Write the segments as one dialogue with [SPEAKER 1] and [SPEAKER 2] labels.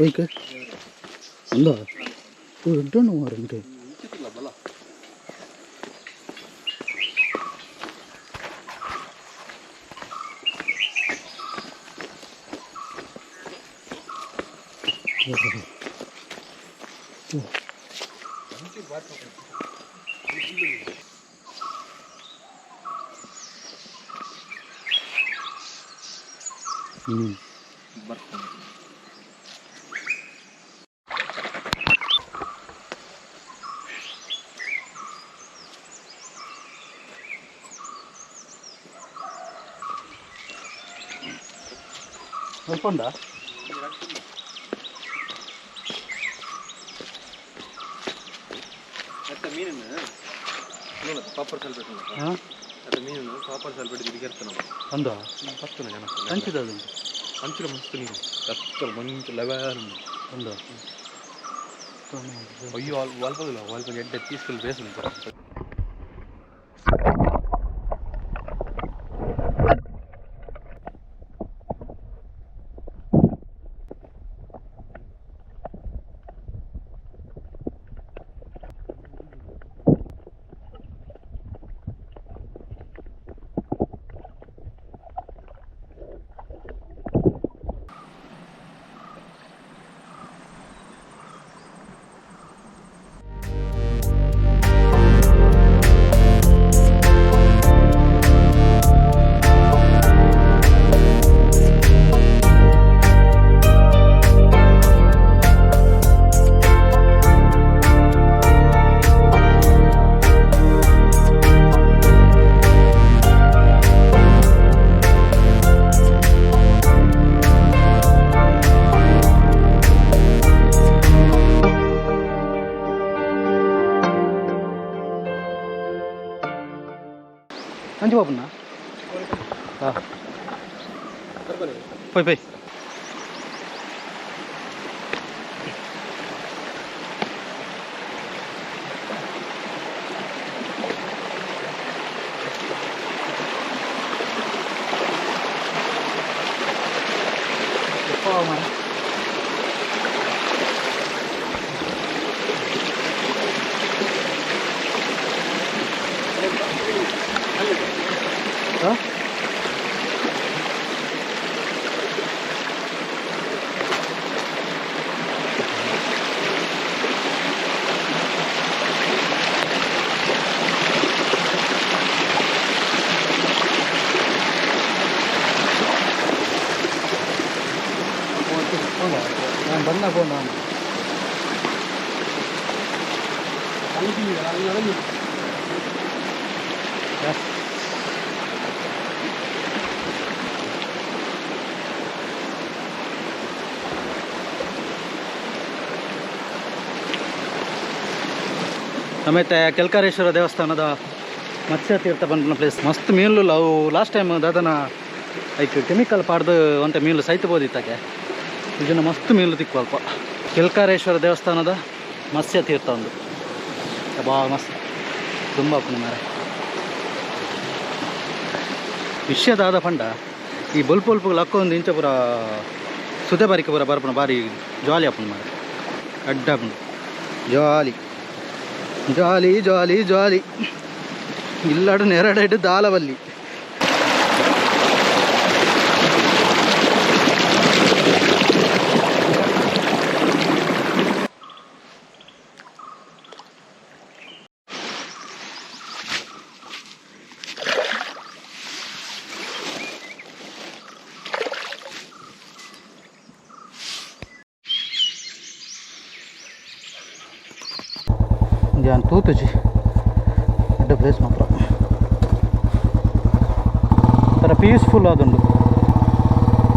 [SPEAKER 1] ಹೋಯ್ಕೆ ಅಂದ ಎಡ್ಡಣ್ಣು ಮಾರಂತೆ
[SPEAKER 2] ಬರ್ತಾನೆ.
[SPEAKER 1] ಸ್ವಲ್ಪ ಉಂಟಾ
[SPEAKER 2] ಮತ್ತೆ ಮೀನನ್ನು ನೋಡ ಕಾಪರ್ ಸಲ್ಪೇಟ್ ಮತ್ತೆ ಮೀನನ್ನು ಕಾಪರ್ ಸಲ್ಪೇಟ್ ಇರ್ತಾನೆ
[SPEAKER 1] ಅಂದ
[SPEAKER 2] ಪತ್ತನ ಜನ
[SPEAKER 1] ಹಂಚಿದ ಅದುಂಟು
[SPEAKER 2] ಹಂಚಿನ ಮಸ್ತ್ ನೀರು ಕತ್ತಲ ಮಂಚು ಲೆವೆಲ್
[SPEAKER 1] ಅಂದ
[SPEAKER 2] ಅಯ್ಯೋ ಅಲ್ಪದಿಲ್ಲ ಅಲ್ಪ ಎಡ್ಡೆ ಪೀಸ್ಫುಲ್ ಬೇಸ್ ಉಂಟು.
[SPEAKER 1] ಅಂಚು ಬಾಪುಣ್ಣ ಹಾಂ ಪೋಯ್ ಪೋಯ್ ಹಾಂ ನಾನು ಬಂದ ಫೋನ್ ನಾನು ಸಮೇತ ಕೆಲ್ಕಾರೇಶ್ವರ ದೇವಸ್ಥಾನದ ಮತ್ಸ್ಯತೀರ್ಥ ಬಂದ ಪ್ಲೇಸ್ ಮಸ್ತ್ ಮೀನು ಅವು ಲಾಸ್ಟ್ ಟೈಮ್ ದಾದನ ಲೈಕ್ ಕೆಮಿಕಲ್ ಪಾಡ್ದು ಒಂಟೆ ಮೀನು ಸಹಿತಬೋದಿತ್ತಾಗೆ ಇದನ್ನು ಮಸ್ತ್ ಮೀನು ತಿಕ್ಕು ಕೆಲ್ಕಾರೇಶ್ವರ ದೇವಸ್ಥಾನದ ಮತ್ಸ್ಯತೀರ್ಥ ಒಂದು ಭಾಳ ಮಸ್ತ್ ತುಂಬ ಮಾರೆ ವಿಷಯದಾದ ಪಂಡ ಈ ಬಲ್ಪ್ ಲಕ್ಕೊಂದು ಇಂಚ ಪೂರ ಸುದೆ ಬಾರಿಕೆ ಪೂರ ಬರ್ಪಣ ಭಾರಿ ಜಾಲಿ ಅಪ್ಪನ ಮಾರೆ ಅಡ್ಡ ಅಪ್ಪನ ಜಾಲಿ ಜಾಲಿ ಜಾಲಿ ಜಾಲಿ ಇಲ್ಲಾಡು ನೆರಡಾಯ್ತು ದಾಲವಲ್ಲಿ ಜಾನ್ ತೂತುಜಿ ದೊಡ್ಡ ಪ್ಲೇಸ್ ಮಾತ್ರ ಒಂಥರ ಪೀಸ್ಫುಲ್ ಆದುಂಡು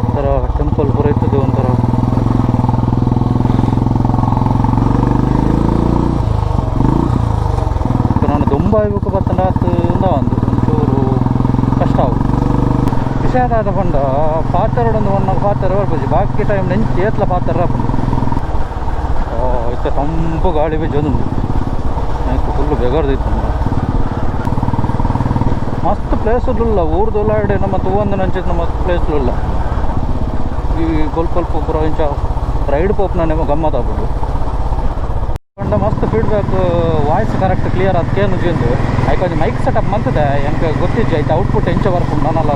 [SPEAKER 1] ಒಂಥರ ಟೆಂಪಲ್ ಪೂರ ಇರ್ತದೆ ಒಂಥರ ನಾನು ತುಂಬ ಇವಾಗ ಬರ್ತಂಡ ಒಂದು ಒಂಚೂರು ಕಷ್ಟ ಆಗುದು ವಿಷಯದಾದ ಪಂಡ ಪಾತ್ರಡೊಂದು ಒಂದು ಪಾತ್ರ ಬರ್ಬೋದು ಬಾಕಿ ಟೈಮ್ ನೆಂಚು ಏತ್ಲ ಪಾತ್ರ ಬಂದು ಇತ್ತ ತಂಪು ಗಾಳಿ ಬೆಜ್ಜೋದುಂಡು ಫುಲ್ಲು ಬೆಗರ್ದಿತ್ತು ಮಸ್ತ್ ಪ್ಲೇಸುಲ್ಲ ಊರ್ದೊಲ್ಲಾಡೆ ನಮ್ಮ ತೂವೊಂದು ನಂಚಿತ್ತು ಮಸ್ತ್ ಪ್ಲೇಸ್ಲುಲ್ಲ ಈ ಸ್ವಲ್ಪ ಪೂರ ಇಂಚ ರೈಡ್ ಪೋಪ್ನೇಮೋ ಗಮ್ಮತ್ ಆಗ್ಬೋದು ಕಂಡ ಮಸ್ತ್ ಫೀಡ್ಬ್ಯಾಕ್ ವಾಯ್ಸ್ ಕರೆಕ್ಟ್ ಕ್ಲಿಯರ್ ಅದಕ್ಕೇನು ಜಿಂದು ಆಯ್ಕೊಂದು ಮೈಕ್ ಸೆಟಪ್ ಮಂತದೆ ಹೆಂಗೆ ಗೊತ್ತಿಜ್ಜೆ ಆಯ್ತು ಔಟ್ಪುಟ್ ಎಂಚ ಬರ್ಕೊಂಡು ನಾನಲ್ಲ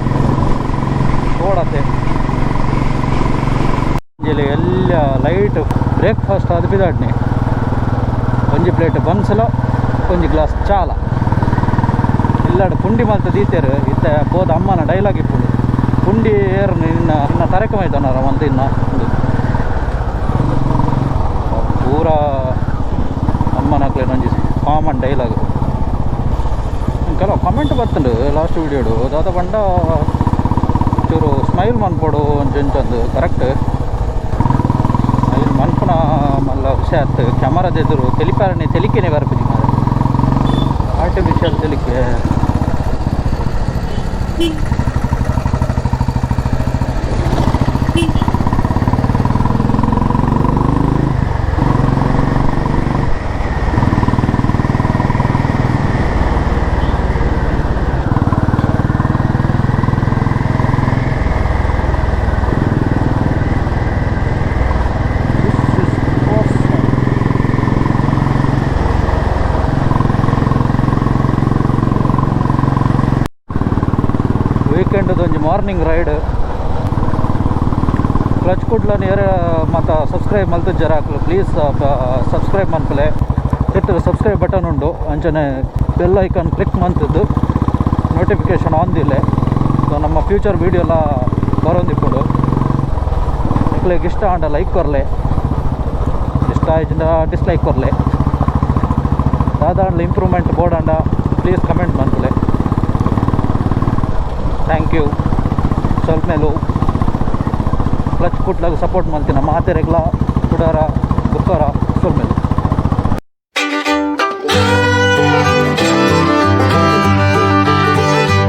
[SPEAKER 1] ನೋಡತ್ತೆ ಇಲ್ಲಿ ಎಲ್ಲ ಲೈಟ್ ಬ್ರೇಕ್ಫಾಸ್ಟ್ ಅದು ಬಿದಾಡ್ನಿ ಒಂಜಿ ಪ್ಲೇಟ್ ಬನ್ಸಲ ಒಂಜಿ ಗ್ಲಾಸ್ ಚಾಲ ಇಲ್ಲಾಡು ಪುಂಡಿ ಮಲ್ತ ದೀತೇರು ಇತ್ತ ಬೋದ ಅಮ್ಮನ ಡೈಲಾಗ್ ಇಪ್ಪುಂಡು ಪುಂಡಿ ಏರು ಇನ್ನ ತರಕಮೈತನಾರ ಮಂತ ಇನ್ನ ಪೂರ ಅಮ್ಮನಕ್ಲೇನು ಒಂಜಿ ಕಾಮನ್ ಡೈಲಾಗ್ ಕೆಲವು ಕಮೆಂಟ್ ಬರ್ತುಂಡು ಲಾಸ್ಟ್ ವೀಡಿಯೋಡು ದಾದ ಪಂಡ ಚೂರು ಸ್ಮೈಲ್ ಮನ್ಪೋಡು ಒಂಚೊಂದು ಕರೆಕ್ಟ್ ಸ್ಮೈಲ್ ಮನ್ಪುನ ಮಲ್ಲ ಹುಷಾರ್ತ್ ಕ್ಯಾಮರಾದ ಎದುರು ತೆಲಿಕೆನೆ ಬರ್ಪಿನಿ ಮಾರೆ ಆರ್ಟಿಫಿಷಿಯಲ್ ತೆಲಿಕೆ ವೀಕೆಂಡದೊಂದು morning ride clutch Kudla near ಮತ್ತು ಸಬ್ಸ್ಕ್ರೈಬ್ ಮಲ್ತು ಜರಾಕ್ಲು ಪ್ಲೀಸ್ ಸಬ್ಸ್ಕ್ರೈಬ್ ಮನ್ಪಲೆ ತಿರ್ತು ಸಬ್ಸ್ಕ್ರೈಬ್ ಬಟನ್ ಉಂಡು ಅಂಚನೆ ಬೆಲ್ ಐಕಾನ್ ಕ್ಲಿಕ್ ಮಂತದ್ದು ನೋಟಿಫಿಕೇಷನ್ ಆನ್ದಿಲ್ಲೆ ಸೊ ನಮ್ಮ ಫ್ಯೂಚರ್ ವೀಡಿಯೋ ಎಲ್ಲ ಬರೋಂದಿಪ್ಪುಡು ನಿಕ್ಲಿಗೆ ಇಷ್ಟ ಆಂಡ ಲೈಕ್ ಕೊರ್ಲೆ ಇಷ್ಟ ಆಯ್ತಿಂದ ಡಿಸ್ಲೈಕ್ ಕೊರ್ಲೆ ದಾದಾಂಡ್ಲ improvement ಬೋರ್ಡಾಂಡ please comment ಮನ್ಪಲೆ thank you ಸ್ವಲ್ಪ ಮೇಲೂ ಕ್ಲಚ್ ಕುಟ್ಲಾಗ ಸಪೋರ್ಟ್ ಮಾಡ್ತೀನಿ ಮಾತೆ ರೆಗ್ಲ ಕುಡಾರ ಬುಕ್ಕಾರ ಸ್ವಲ್ಪ ಮೇಲೆ